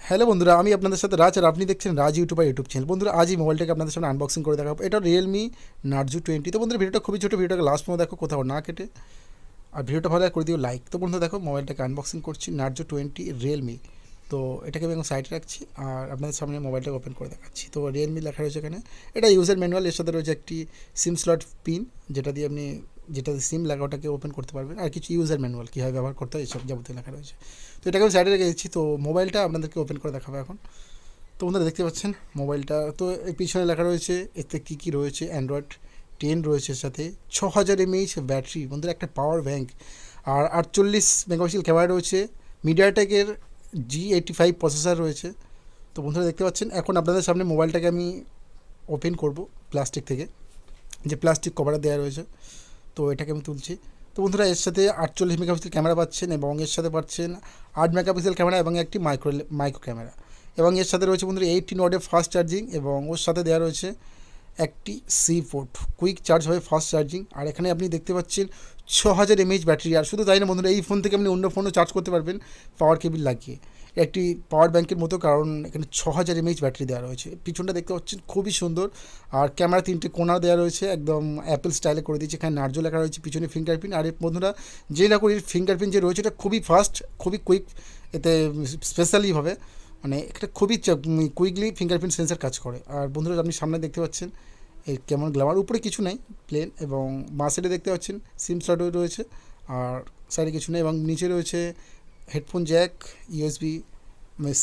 Hello বন্ধুরা, আমি আপনাদের সাথে রাজ, আর আপনি দেখছেন রাজ ইউটিউব চ্যানেল। বন্ধুরা, আজ এই মোবাইলটাকে আপনাদের সামনে আনবক্সিং করে দেখাবো। এটা রিয়েলমি নার্জো 20। তো বন্ধুরা, ভিডিওটা খুবই ছোটো, ভিডিওটাকে লাস্ট পর্যন্ত দেখো, কোথাও না কেটে। আর ভিডিওটা ভালো করে দিও লাইক। তো বন্ধুরা দেখো, মোবাইলটাকে আনবক্সিং করছি, নার্জো 20 রিয়েলমি। তো এটাকে আমি এখন সাইডে রাখছি আর আপনাদের সামনে মোবাইলটাকে ওপেন করে দেখাচ্ছি। তো রিয়েলমি লেখা রয়েছে এখানে। এটা ইউজার ম্যানুয়াল, এর সাথে রয়েছে একটি সিম স্লট পিন, যেটা দিয়ে আপনি যেটাতে সিম লাগা ওটাকে ওপেন করতে পারবেন, আর কিছু ইউজার ম্যানুয়াল কীভাবে ব্যবহার করতে হয় এসব যাবতীয় লেখা রয়েছে। তো এটাকে আমি সাইডে রেখে দিচ্ছি। তো মোবাইলটা আপনাদেরকে ওপেন করে দেখাবো এখন। তো বন্ধুরা দেখতে পাচ্ছেন মোবাইলটা। তো এই পিছনে লেখা রয়েছে এতে কী কী রয়েছে। অ্যান্ড্রয়েড 10 রয়েছে, এর সাথে 6000 mAh ব্যাটারি, বন্ধুরা একটা পাওয়ার ব্যাঙ্ক, আর 48 মেগাপিক্সেল ক্যামেরা রয়েছে। মিডিয়াটেকের G85 প্রসেসর রয়েছে। তো বন্ধুরা দেখতে পাচ্ছেন, এখন আপনাদের সামনে মোবাইলটাকে আমি ওপেন করব প্লাস্টিক থেকে, যে প্লাস্টিক কভারটা দেওয়া রয়েছে। তো এটাকে আমি তুলছি। তো বন্ধুরা, এর সাথে 48 মেগাপিক্সেল ক্যামেরা পাচ্ছেন, এবং এর সাথে পাচ্ছেন 8 মেগাপিক্সেল ক্যামেরা এবং একটি মাইক্রো ক্যামেরা। এবং এর সাথে রয়েছে বন্ধুরা 18 ওয়াটের ফাস্ট চার্জিং, এবং ওর সাথে দেওয়া রয়েছে একটি সি পোর্ট, কুইক চার্জ হবে, ফাস্ট চার্জিং। আর এখানে আপনি দেখতে পাচ্ছেন 6000 mAh ব্যাটারি। আর শুধু তাই না বন্ধুরা, এই ফোন থেকে আপনি অন্য ফোনও চার্জ করতে পারবেন পাওয়ার কেবিল লাগিয়ে, একটি পাওয়ার ব্যাঙ্কের মতো, কারণ এখানে 6000 mAh ব্যাটারি দেওয়া রয়েছে। পিছনটা দেখতে পাচ্ছেন খুবই সুন্দর। আর ক্যামেরা 3টে কোণা দেওয়া রয়েছে, একদম অ্যাপেল স্টাইলে করে দিয়েছে। এখানে নার্জো লেখা রয়েছে, পিছনে ফিঙ্গারপ্রিন্ট। আর এর বন্ধুরা, যে না করি ফিঙ্গারপ্রিন্ট যে রয়েছে, এটা খুবই ফাস্ট, খুবই কুইক। এতে স্পেশালিভাবে মানে এটা খুবই কুইকলি ফিঙ্গারপ্রিন্ট সেন্সার কাজ করে। আর বন্ধুরা, আপনি সামনে দেখতে পাচ্ছেন এই কেমন গ্ল্যামার, উপরে কিছু নেই, প্লেন। এবং বাঁ সাইডে দেখতে পাচ্ছেন সিম স্লটও রয়েছে, আর সাইডে কিছু নেই। এবং নিচে রয়েছে headphone jack, USB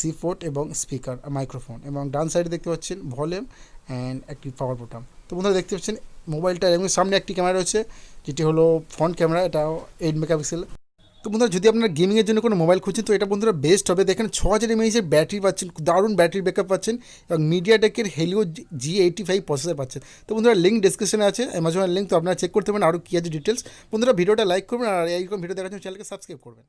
C port এবং স্পিকার আর মাইক্রোফোন। এবং ডান সাইডে দেখতে পাচ্ছেন ভলিউম অ্যান্ড একটি পাওয়ার বোতাম। তো বন্ধুরা দেখতে পাচ্ছেন মোবাইলটা, এবং সামনে একটি ক্যামেরা রয়েছে, যেটি হলো ফ্রন্ট ক্যামেরা, এটাও 8 মেগাপিক্সেল। তো বন্ধুরা, যদি আপনারা গেমিংয়ের জন্য কোনো মোবাইল খুঁজছেন, তো এটা বন্ধুরা বেস্ট হবে। দেখেন 6000 mAh ব্যাটারি পাচ্ছেন, দারুণ ব্যাটারি ব্যাকআপ পাচ্ছেন, এবং মিডিয়াটেকের হেলিও G85 প্রসেসর পাচ্ছেন। তো বন্ধুরা, লিঙ্ক ডিসক্রিপশনে আছে, অ্যামাজনের লিঙ্ক, তো আপনারা চেক করতে পারেন আরও কী আছে ডিটেলস। বন্ধুরা, ভিডিওটা লাইক করবেন, আর এইরকম ভিডিও দেখার জন্য চ্যানেলকে সাবস্ক্রাইব করবেন।